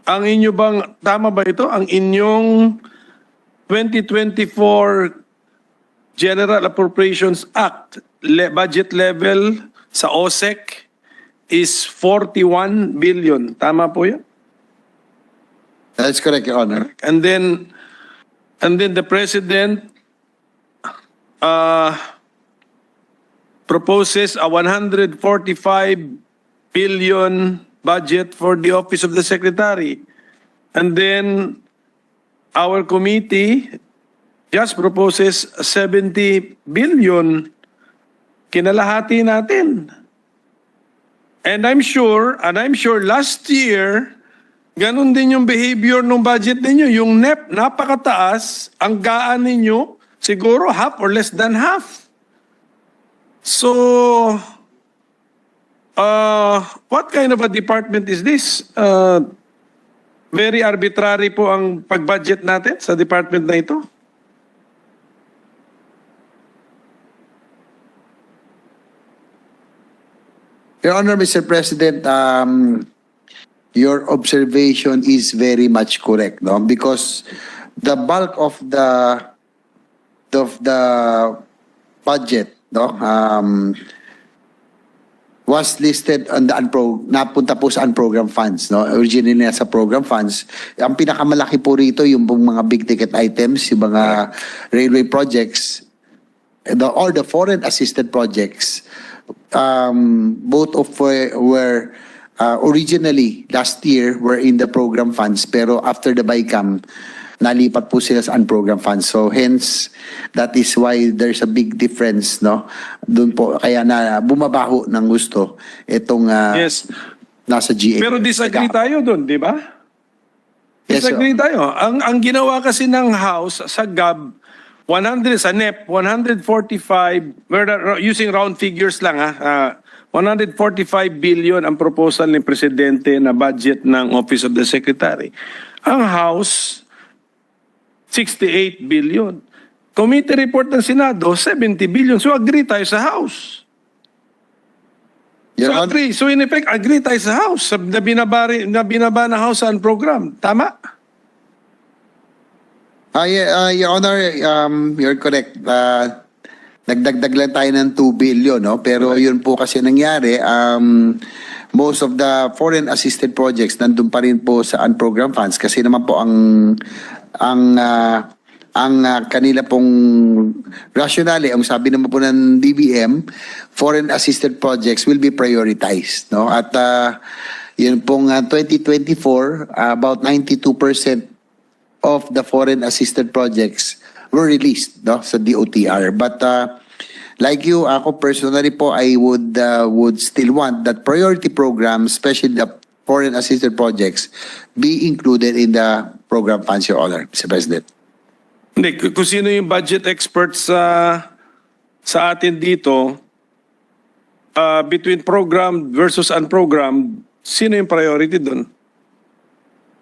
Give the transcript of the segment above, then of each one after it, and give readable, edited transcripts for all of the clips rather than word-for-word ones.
ang inyo bang, tama ba ito? Ang inyong 2024 General Appropriations Act budget level sa OSEC is 41 billion. Tama po yan? That's correct, Your Honor. And then the President proposes a 145 billion budget for the Office of the Secretary. And then our committee just proposes 70 billion. Kinalahati natin. And I'm sure last year, ganun din yung behavior ng budget ninyo. Yung NEP, napakataas. Ang gaan ninyo, siguro half or less than half. So, what kind of a department is this? Very arbitrary po ang pag-budget natin sa department na ito. Your Honor, Mr. President, your observation is very much correct, no? Because the bulk of the budget, no, was listed on the napunta po sa unprogrammed funds, no? Originally nasa program funds. Ang pinakamalaki po rito yung mga big ticket items, yung mga railway projects, or the foreign assisted projects. Both of were originally last year were in the program funds, pero after the BICAM, nalipat po sila sa unprogrammed funds. So hence, that is why there's a big difference, no? Doon po, kaya na bumabaho ng gusto itong Yes. nasa GA. Pero disagree tayo doon, di ba? Yes, sir. Disagree tayo. Ang ginawa kasi ng House sa GAB, 100 sa NEP, 145, we're using round figures lang 145 billion ang proposal ni Presidente na budget ng Office of the Secretary. Ang House, 68 billion. Committee report ng Senado, 70 billion. So agree tayo sa House. Your So Honor, agree. So in effect, agree tayo sa House. Na binaba na House ang program. Tama? Your Honor, you're correct. Nagdagdag lang tayo ng 2 billion, no? Pero yun po kasi nangyari, most of the foreign assisted projects nandun pa rin po sa unprogrammed funds kasi naman po ang kanila pong rationale, ang sabi naman po ng DBM, foreign assisted projects will be prioritized, no? At yun pong 2024, about 92% of the foreign assisted projects were released, no, sa DOTR. But like you, ako personally po, I would still want that priority programs, especially the foreign assisted projects, be included in the program funds, Your Honor, Mr. President. Hindi, kung sino yung budget experts sa atin dito, between programmed versus unprogrammed, sino yung priority doon?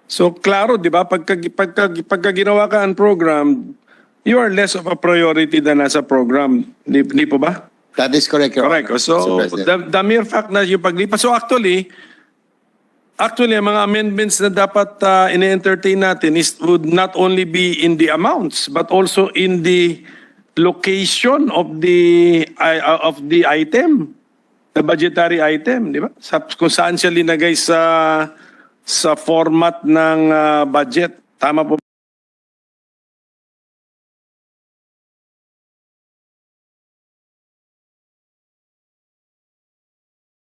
So, klaro, di ba? Pagka ginawa ka unprogrammed, you are less of a priority than nasa program. Hindi po ba? That is correct, Your Correct. Honor, So, Mr. President. the mere fact na yung paglipas. So, actually, ang mga amendments na dapat ine-entertain natin would not only be in the amounts, but also in the location of the item, the budgetary item, di ba? Kung saan siya linagay sa format ng budget. Tama po.